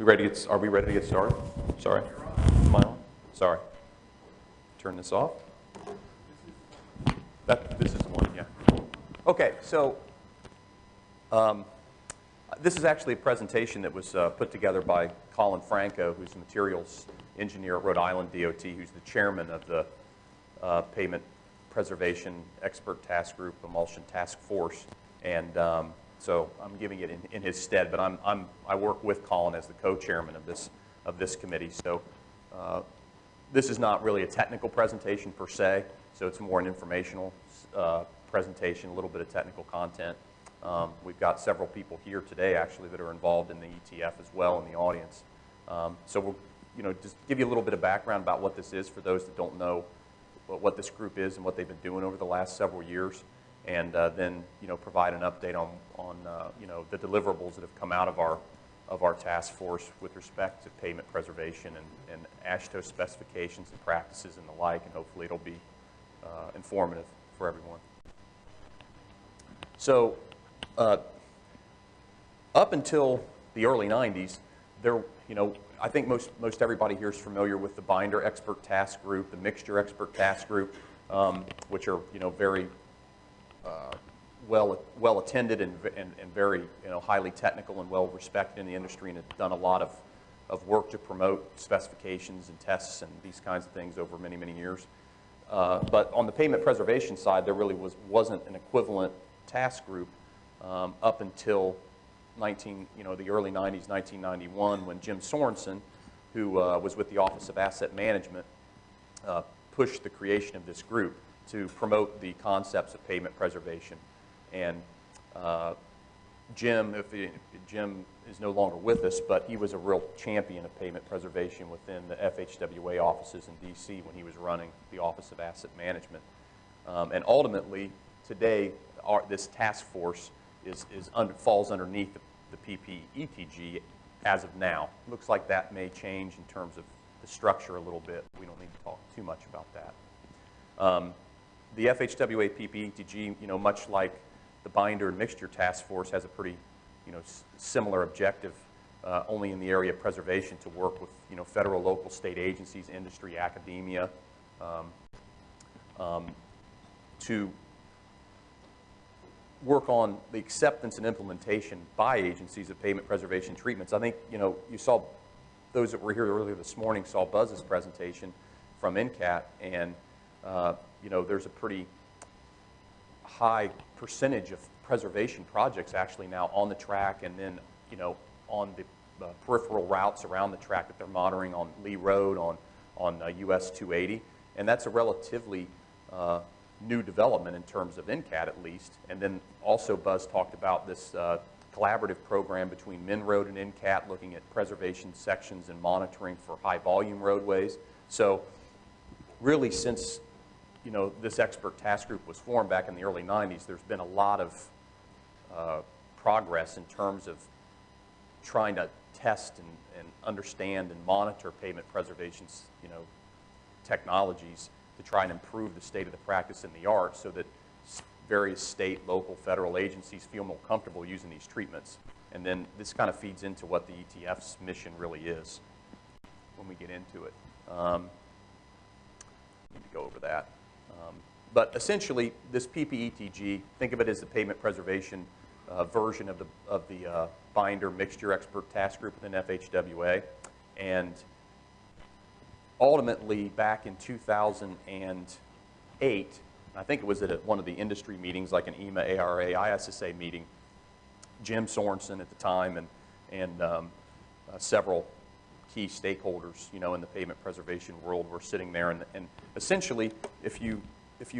Are we ready to get started? Sorry. Am I on? Sorry. Turn this off. This is the one, yeah. Okay, so this is actually a presentation that was put together by Colin Franco, who's a materials engineer at Rhode Island DOT, who's the chairman of the Pavement Preservation Expert Task Group, Emulsion Task Force. And so I'm giving it in his stead, but I work with Colin as the co-chairman of this committee. So this is not really a technical presentation per se, so it's more an informational presentation, a little bit of technical content. We've got several people here today actually that are involved in the ETF as well in the audience. So we'll just give you a little bit of background about what this is for those that don't know what this group is and what they've been doing over the last several years, and then provide an update on the deliverables that have come out of our task force with respect to pavement preservation and AASHTO specifications and practices and the like, and hopefully it'll be informative for everyone. So up until the early 90s, I think most everybody here is familiar with the binder expert task group, the mixture expert task group, which are very well attended and very highly technical and well respected in the industry, and have done a lot of work to promote specifications and tests and these kinds of things over many years. But on the pavement preservation side, there really wasn't an equivalent task group up until the early 90s, 1991, when Jim Sorensen, who was with the Office of Asset Management, pushed the creation of this group to promote the concepts of pavement preservation. And Jim is no longer with us, but he was a real champion of pavement preservation within the FHWA offices in D.C. when he was running the Office of Asset Management. And ultimately, today, this task force falls underneath the PPETG as of now. Looks like that may change in terms of the structure a little bit. We don't need to talk too much about that. The FHWA PPETG, much like the binder and mixture task force, has a pretty similar objective, only in the area of preservation, to work with federal, local, state agencies, industry, academia, to work on the acceptance and implementation by agencies of pavement preservation treatments. I think you saw, those that were here earlier this morning saw Buzz's presentation from NCAT, and there's a pretty high percentage of preservation projects actually now on the track, and then on the peripheral routes around the track that they're monitoring on Lee Road, on US 280, and that's a relatively new development in terms of NCAT at least. And then also Buzz talked about this collaborative program between MnRoad and NCAT, looking at preservation sections and monitoring for high volume roadways. So really, since this expert task group was formed back in the early 90s, there's been a lot of progress in terms of trying to test and understand and monitor pavement preservation technologies to try and improve the state of the practice and the art, so that various state, local, federal agencies feel more comfortable using these treatments. And then this kind of feeds into what the ETF's mission really is when we get into it. Need to go over that. But essentially, this PPETG, think of it as the pavement preservation version of the binder mixture expert task group within FHWA. And ultimately, back in 2008, I think it was at one of the industry meetings, like an EMA, ARA, ISSA meeting, Jim Sorensen at the time and several key stakeholders, in the pavement preservation world were sitting there. And essentially, if you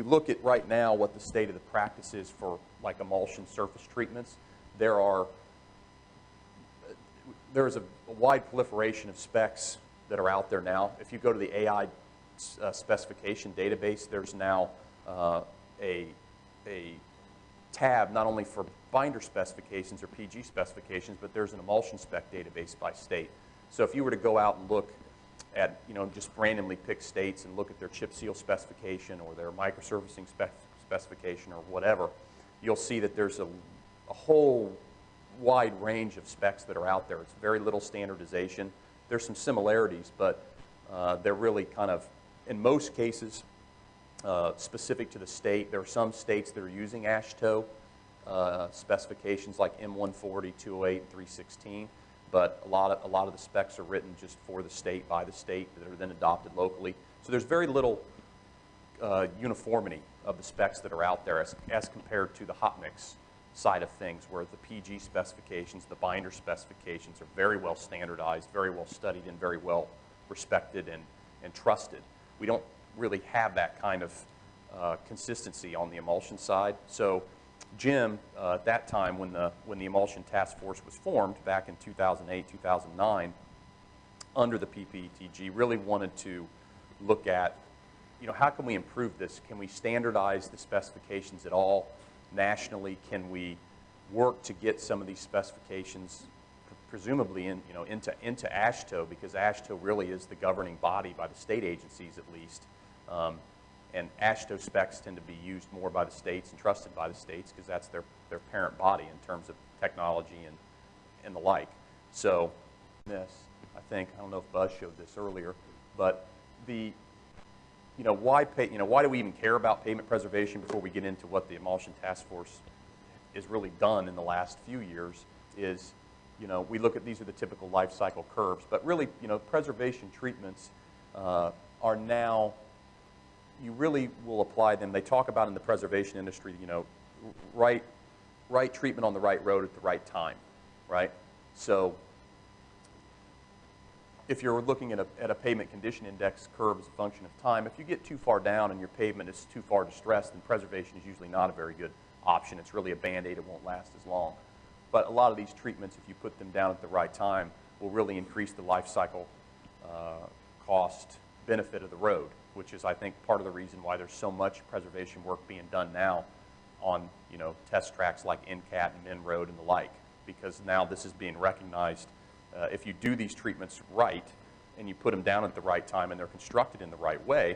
look at right now what the state of the practice is for like emulsion surface treatments, there is a wide proliferation of specs that are out there now. If you go to the AI specification database, there's now a tab not only for binder specifications or PG specifications, but there's an emulsion spec database by state. So if you were to go out and look at, just randomly pick states and look at their chip seal specification or their microsurfacing specification or whatever, you'll see that there's a whole wide range of specs that are out there. It's very little standardization. There's some similarities, but they're really kind of, in most cases, specific to the state. There are some states that are using AASHTO specifications like M140, 208, and 316, but a lot of the specs are written just for the state, by the state, that are then adopted locally. So there's very little uniformity of the specs that are out there as compared to the hot mix side of things, where the PG specifications, the binder specifications are very well standardized, very well studied, and very well respected and trusted. We don't really have that kind of consistency on the emulsion side. So Jim, at that time when the Emulsion Task Force was formed back in 2008, 2009, under the PPETG, really wanted to look at, how can we improve this? Can we standardize the specifications at all nationally? Can we work to get some of these specifications presumably into AASHTO, because AASHTO really is the governing body by the state agencies at least. And AASHTO specs tend to be used more by the states and trusted by the states because that's their parent body in terms of technology and the like. So this, I don't know if Buzz showed this earlier, but why do we even care about pavement preservation before we get into what the Emulsion Task Force has really done in the last few years is, we look at, these are the typical life cycle curves, but really, preservation treatments are now, you really will apply them. They talk about in the preservation industry, right treatment on the right road at the right time, right? So if you're looking at a pavement condition index curve as a function of time, if you get too far down and your pavement is too far distressed, then preservation is usually not a very good option. It's really a Band-Aid. It won't last as long. But a lot of these treatments, if you put them down at the right time, will really increase the life cycle cost benefit of the road, which is, I think, part of the reason why there's so much preservation work being done now on, test tracks like NCAT and Min Road and the like, because now this is being recognized. If you do these treatments right and you put them down at the right time and they're constructed in the right way,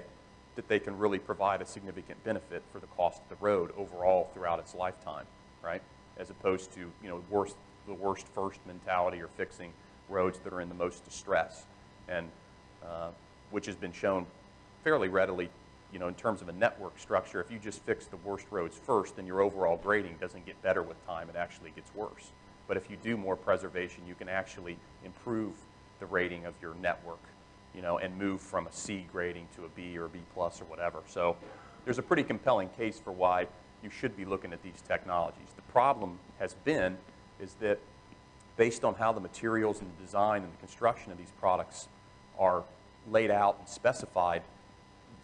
that they can really provide a significant benefit for the cost of the road overall throughout its lifetime, right? As opposed to, the worst first mentality or fixing roads that are in the most distress, and which has been shown fairly readily, in terms of a network structure. If you just fix the worst roads first, then your overall grading doesn't get better with time. It actually gets worse. But if you do more preservation, you can actually improve the rating of your network, and move from a C grading to a B or a B plus or whatever. So there's a pretty compelling case for why you should be looking at these technologies. The problem has been is that based on how the materials and the design and the construction of these products are laid out and specified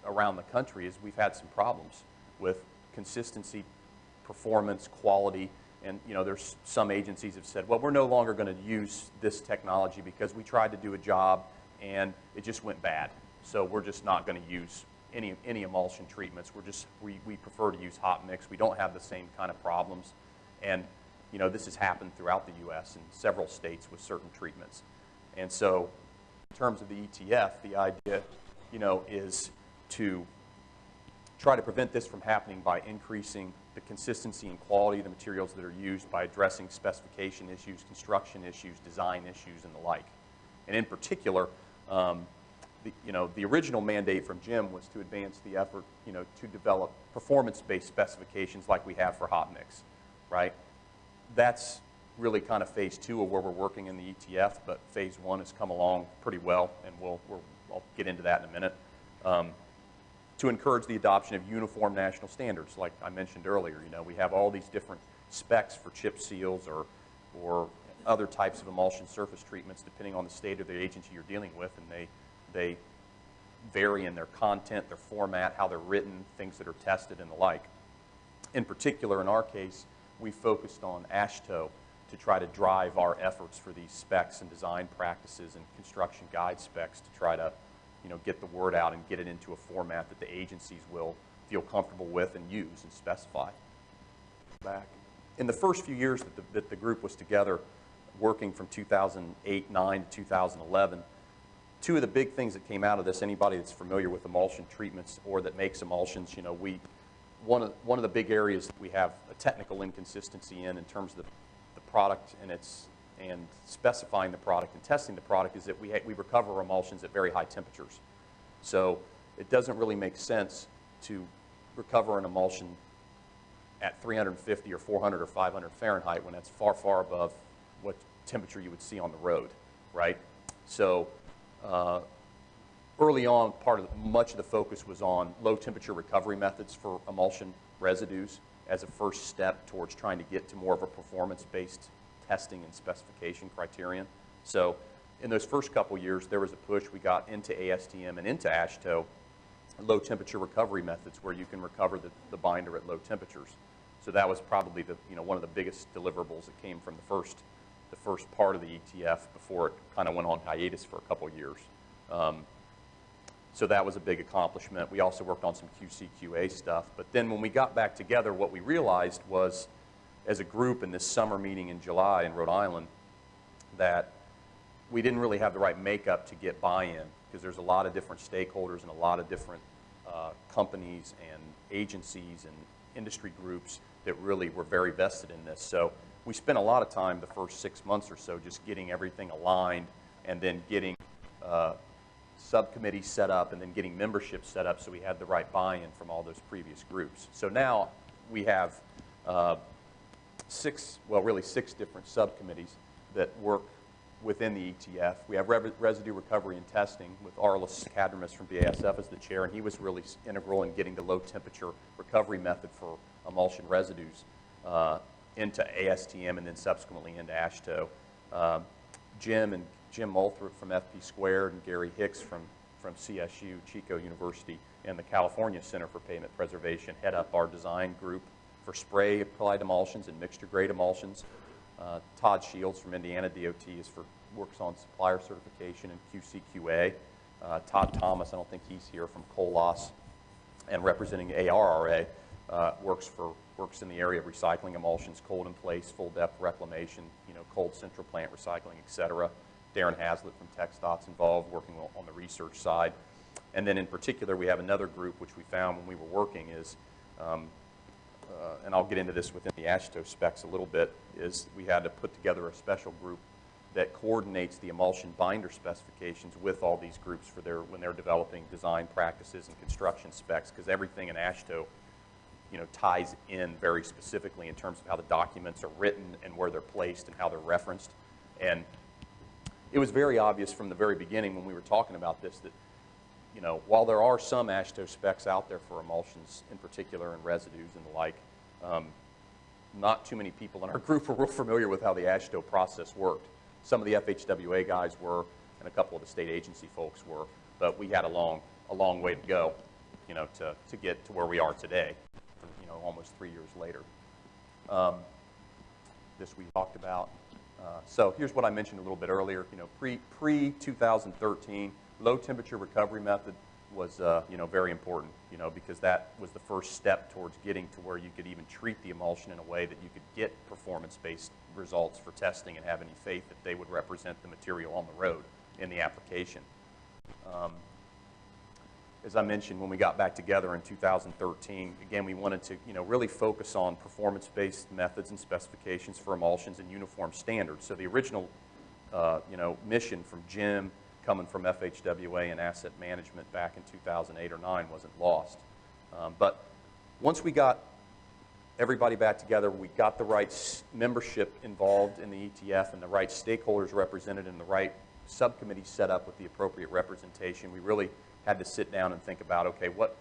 around the country, is we've had some problems with consistency, performance, quality. And there's some agencies have said, well, we're no longer going to use this technology because we tried to do a job and it just went bad. So we're just not going to use any emulsion treatments. We prefer to use hot mix. We don't have the same kind of problems. And this has happened throughout the U.S. in several states with certain treatments. And so in terms of the ETF, the idea is to try to prevent this from happening by increasing the consistency and quality of the materials that are used, by addressing specification issues, construction issues, design issues, and the like. And in particular, the original mandate from Jim was to advance the effort, to develop performance-based specifications like we have for hot mix, right? That's really kind of phase 2 of where we're working in the ETF, but phase 1 has come along pretty well, and I'll get into that in a minute. To encourage the adoption of uniform national standards, like I mentioned earlier. We have all these different specs for chip seals or other types of emulsion surface treatments depending on the state of the agency you're dealing with, and they vary in their content, their format, how they're written, things that are tested, and the like. In particular, in our case, we focused on AASHTO to try to drive our efforts for these specs and design practices and construction guide specs to try to get the word out and get it into a format that the agencies will feel comfortable with and use and specify. Back. In the first few years that the group was together, working from 2008-9 to 2011, two of the big things that came out of this, anybody that's familiar with emulsion treatments or that makes emulsions, one of the big areas that we have a technical inconsistency in terms of the product and specifying the product and testing the product is that we recover emulsions at very high temperatures. So it doesn't really make sense to recover an emulsion at 350 or 400 or 500 Fahrenheit when that's far, far above what temperature you would see on the road, right? So early on, much of the focus was on low temperature recovery methods for emulsion residues as a first step towards trying to get to more of a performance-based testing and specification criterion. So in those first couple years, there was a push. We got into ASTM and into AASHTO, low temperature recovery methods where you can recover the binder at low temperatures. So that was probably one of the biggest deliverables that came from the first part of the ETF before it kind of went on hiatus for a couple of years. So that was a big accomplishment. We also worked on some QC/QA stuff. But then when we got back together, what we realized was, as a group in this summer meeting in July in Rhode Island, that we didn't really have the right makeup to get buy-in, because there's a lot of different stakeholders and a lot of different companies and agencies and industry groups that really were very vested in this. So we spent a lot of time the first 6 months or so just getting everything aligned and then getting subcommittees set up and then getting membership set up so we had the right buy-in from all those previous groups. So now we have six different subcommittees that work within the ETF. We have residue recovery and testing with Arlis Kadramis from BASF as the chair, and he was really integral in getting the low temperature recovery method for emulsion residues into ASTM and then subsequently into AASHTO. Jim Moulthrop from FP Squared and Gary Hicks from CSU, Chico University, and the California Center for Pavement Preservation head up our design group for spray applied emulsions and mixture grade emulsions. Todd Shields from Indiana DOT works on supplier certification and QC/QA. Todd Thomas, I don't think he's here, from Colas, and representing ARRA, works in the area of recycling emulsions, cold in place, full depth reclamation, cold central plant recycling, et cetera. Darren Haslett from TxDOT's involved, working on the research side. And then in particular, we have another group which we found when we were working is, and I'll get into this within the AASHTO specs a little bit, is we had to put together a special group that coordinates the emulsion binder specifications with all these groups for when they're developing design practices and construction specs, because everything in AASHTO ties in very specifically in terms of how the documents are written and where they're placed and how they're referenced. And it was very obvious from the very beginning when we were talking about this that, while there are some AASHTO specs out there for emulsions in particular and residues and the like, not too many people in our group were real familiar with how the AASHTO process worked. Some of the FHWA guys were, and a couple of the state agency folks were, but we had a long way to go, to get to where we are today, almost 3 years later. This we talked about. So here's what I mentioned a little bit earlier. Pre-2013, low temperature recovery method was very important, because that was the first step towards getting to where you could even treat the emulsion in a way that you could get performance-based results for testing and have any faith that they would represent the material on the road in the application. As I mentioned, when we got back together in 2013, again, we wanted to really focus on performance-based methods and specifications for emulsions and uniform standards. So the original mission from Jim, coming from FHWA and asset management back in 2008 or 9, wasn't lost. But once we got everybody back together, we got the right membership involved in the ETF and the right stakeholders represented and the right subcommittees set up with the appropriate representation. We really had to sit down and think about, okay, what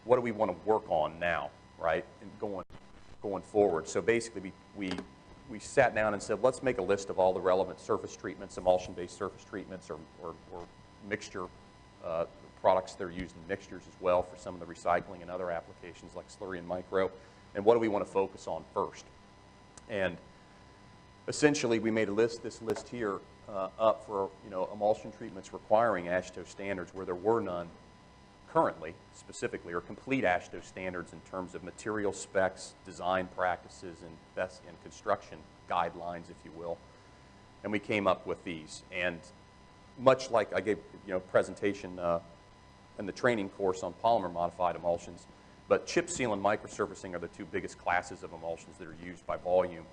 do we want to work on now, right, and going forward. So basically, we sat down and said, let's make a list of all the relevant surface treatments, emulsion-based surface treatments, or mixture products that are used in mixtures as well for some of the recycling and other applications like slurry and micro, and what do we want to focus on first. And essentially, we made this list here up for emulsion treatments requiring AASHTO standards where there were none currently, specifically, or complete AASHTO standards in terms of material specs, design practices, and construction guidelines, if you will. And we came up with these. And much like I gave presentation in the training course on polymer modified emulsions, but chip seal and microsurfacing are the two biggest classes of emulsions that are used by volume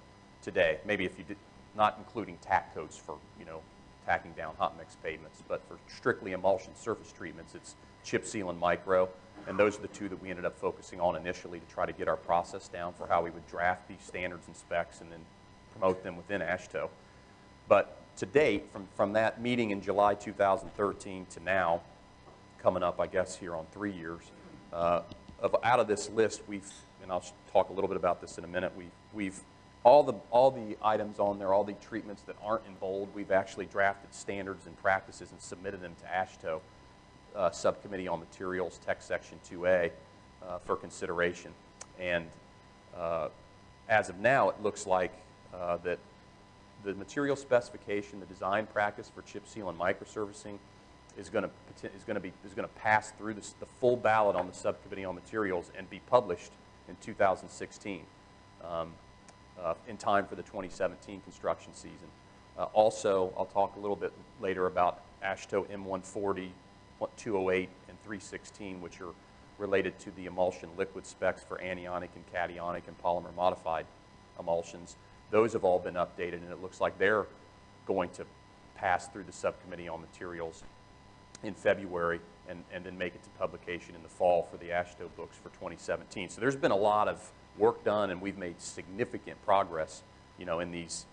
today. Maybe if you did, not including tack coats for, you know, tacking down hot mix pavements, but for strictly emulsion surface treatments, it's chip seal and micro, and those are the two that we ended up focusing on initially to try to get our process down for how we would draft these standards and specs and then promote them within AASHTO. But to date, from that meeting in July 2013 to now, coming up, I guess, here on 3 years, out of this list, and I'll talk a little bit about this in a minute, we've all the items on there, all the treatments that aren't in bold, we've actually drafted standards and practices and submitted them to AASHTO, Subcommittee on Materials, Tech Section 2A, for consideration. And as of now, it looks like that the material specification, the design practice for chip seal and microservicing is going to pass through the full ballot on the Subcommittee on Materials and be published in 2016, in time for the 2017 construction season. Also, I'll talk a little bit later about AASHTO M140, 208, and 316, which are related to the emulsion liquid specs for anionic and cationic and polymer modified emulsions. Those have all been updated, and it looks like they're going to pass through the Subcommittee on Materials in February and then make it to publication in the fall for the AASHTO books for 2017. So there's been a lot of work done, and we've made significant progress, you know, in these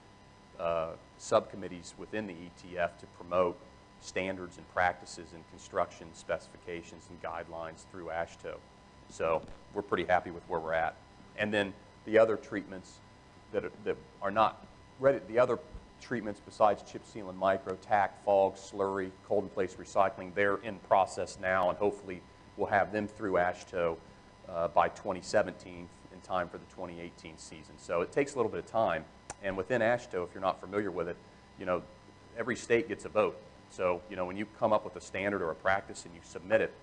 subcommittees within the ETF to promote standards and practices and construction specifications and guidelines through AASHTO. So we're pretty happy with where we're at. And then the other treatments that are not ready, the other treatments besides chip seal and micro, tack, fog, slurry, cold in place recycling, they're in process now, and hopefully we'll have them through AASHTO by 2017 in time for the 2018 season. So it takes a little bit of time. And within AASHTO, if you're not familiar with it, you know, every state gets a vote. So, you know, when you come up with a standard or a practice and you submit it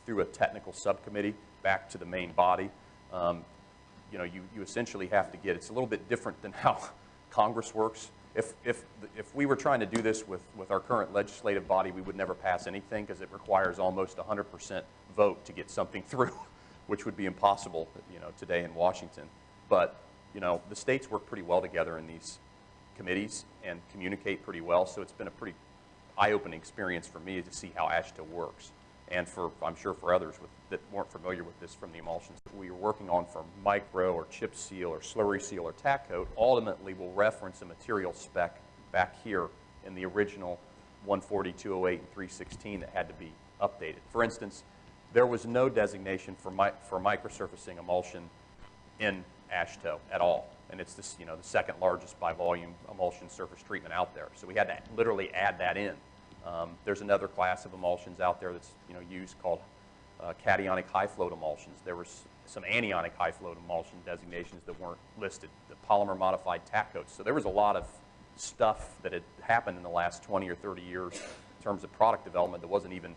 through a technical subcommittee back to the main body, you know, you essentially have to get, it's a little bit different than how Congress works. If we were trying to do this with our current legislative body, we would never pass anything because it requires almost 100% vote to get something through, which would be impossible, you know, today in Washington. But, you know, the states work pretty well together in these committees and communicate pretty well, so it's been a pretty eye-opening experience for me to see how AASHTO works. And for, I'm sure for others that weren't familiar with this from the emulsions that we were working on for micro or chip seal or slurry seal or tack coat, ultimately will reference a material spec back here in the original 140, 208, and 316 that had to be updated. For instance, there was no designation for microsurfacing emulsion in AASHTO at all. And it's this, you know, the second largest by volume emulsion surface treatment out there. So we had to literally add that in. There's another class of emulsions out there that's, you know, used called cationic high float emulsions. There was some anionic high float emulsion designations that weren't listed, the polymer modified tack coats. So there was a lot of stuff that had happened in the last 20 or 30 years in terms of product development that wasn't even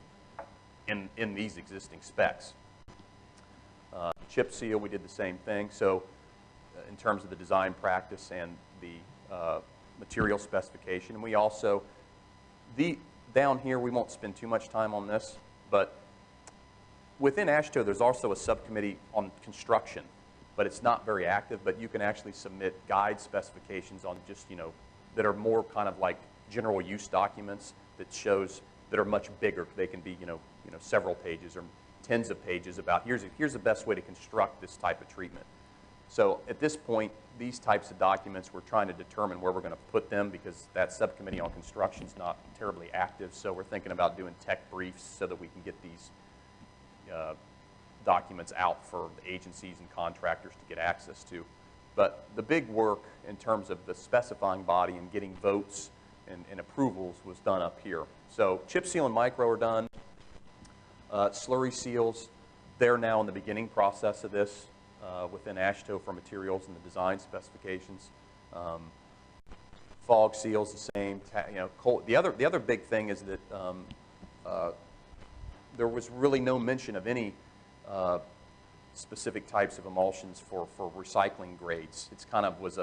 in these existing specs. Chip seal, we did the same thing. So in terms of the design practice and the material specification, and we also, down here, we won't spend too much time on this, but within AASHTO, there's also a subcommittee on construction, but it's not very active, but you can actually submit guide specifications on just, you know, that are more kind of like general use documents that shows, that are much bigger. They can be, you know, several pages or tens of pages about here's the best way to construct this type of treatment. So at this point, these types of documents, we're trying to determine where we're going to put them because that subcommittee on construction is not terribly active. So we're thinking about doing tech briefs so that we can get these documents out for the agencies and contractors to get access to. But the big work in terms of the specifying body and getting votes and approvals was done up here. So chip seal and micro are done. Slurry seals, they're now in the beginning process of this. Within AASHTO for materials and the design specifications. Fog seals the same. You know, the other big thing is that there was really no mention of any specific types of emulsions for recycling grades. It's kind of was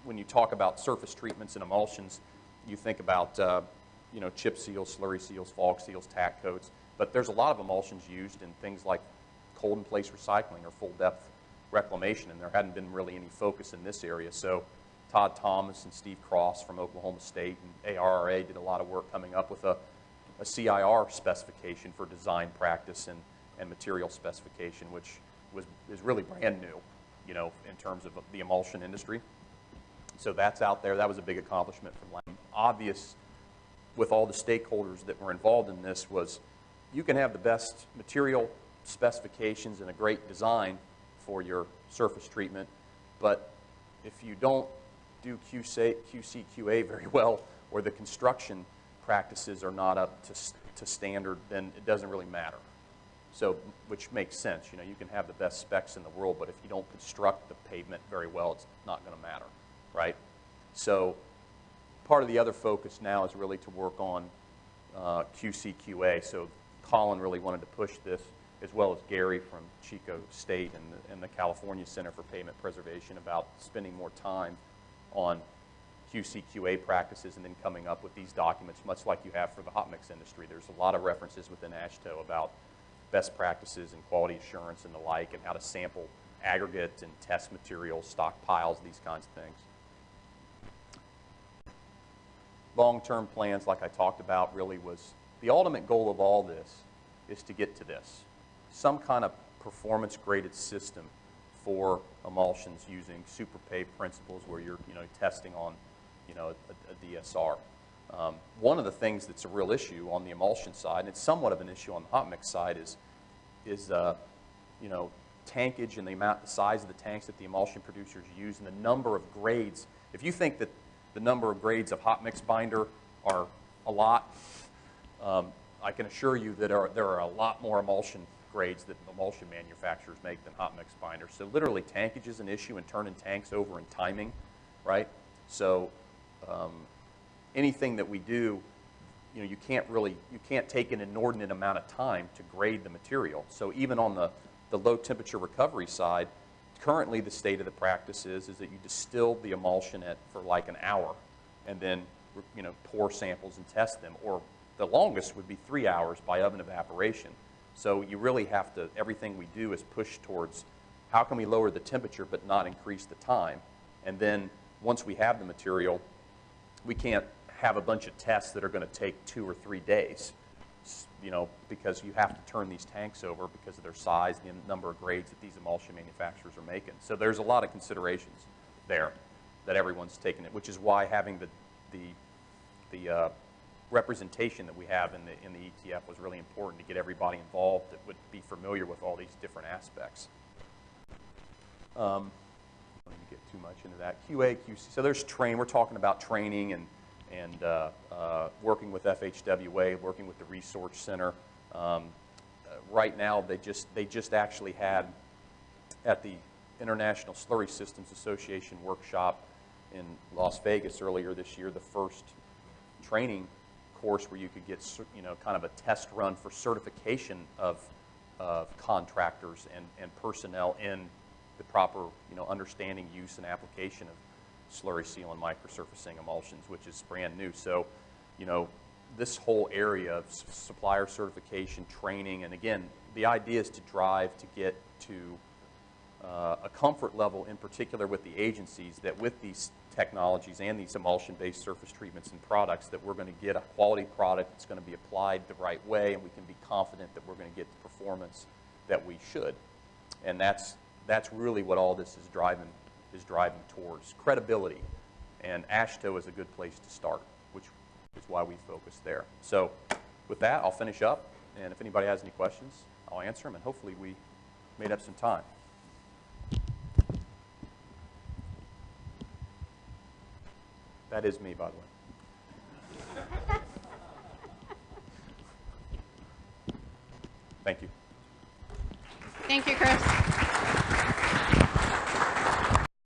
when you talk about surface treatments and emulsions, you think about you know, chip seals, slurry seals, fog seals, tack coats. But there's a lot of emulsions used in things like cold in place recycling or full depth reclamation, and there hadn't been really any focus in this area. So Todd Thomas and Steve Cross from Oklahoma State and ARRA did a lot of work coming up with a CIR specification for design practice and material specification, which is really brand new, you know, in terms of the emulsion industry. So that's out there. That was a big accomplishment from Lam. Obvious with all the stakeholders that were involved in this was you can have the best material specifications and a great design for your surface treatment, but if you don't do QC, QA very well, or the construction practices are not up to standard, then it doesn't really matter. So, which makes sense. You know, you can have the best specs in the world, but if you don't construct the pavement very well, it's not going to matter, right? So, part of the other focus now is really to work on QC, QA. So, Colin really wanted to push this, as well as Gary from Chico State and the California Center for Pavement Preservation, about spending more time on QC, QA practices and then coming up with these documents, much like you have for the hot mix industry. There's a lot of references within AASHTO about best practices and quality assurance and the like, and how to sample aggregate and test materials, stockpiles, these kinds of things. Long-term plans, like I talked about, really was the ultimate goal of all this is to get to this. Some kind of performance-graded system for emulsions using super pave principles where you're, you know, testing on, you know, a DSR. One of the things that's a real issue on the emulsion side, and it's somewhat of an issue on the hot mix side, is you know, tankage and the size of the tanks that the emulsion producers use and the number of grades. If you think that the number of grades of hot mix binder are a lot, I can assure you that there are a lot more emulsion grades that emulsion manufacturers make than hot mix binders. So literally tankage is an issue, and turning tanks over and timing, right? So anything that we do, you know, you can't take an inordinate amount of time to grade the material. So even on the low temperature recovery side, currently the state of the practice is that you distill the emulsion for like an hour and then, you know, pour samples and test them, or the longest would be 3 hours by oven evaporation. So you really have to, everything we do is push towards how can we lower the temperature but not increase the time. And then once we have the material, we can't have a bunch of tests that are going to take 2 or 3 days, you know, because you have to turn these tanks over because of their size and the number of grades that these emulsion manufacturers are making. So there's a lot of considerations there that everyone's taken it, which is why having the representation that we have in the ETF was really important to get everybody involved that would be familiar with all these different aspects. I don't need to get too much into that. QA, QC, so there's we're talking about training and working with FHWA, working with the Resource Center. Right now, they just actually had at the International Slurry Systems Association workshop in Las Vegas earlier this year, the first training course where you could get, you know, kind of a test run for certification of contractors and personnel in the proper, you know, understanding, use, and application of slurry seal and microsurfacing emulsions, which is brand new. So, you know, this whole area of supplier certification, training, and again, the idea is to drive to get to a comfort level, in particular with the agencies, that with these technologies and these emulsion-based surface treatments and products, that we're going to get a quality product that's going to be applied the right way, and we can be confident that we're going to get the performance that we should. And that's really what all this is driving towards, credibility. And AASHTO is a good place to start, which is why we focus there. So with that, I'll finish up, and if anybody has any questions, I'll answer them, and hopefully we made up some time. That is me, by the way.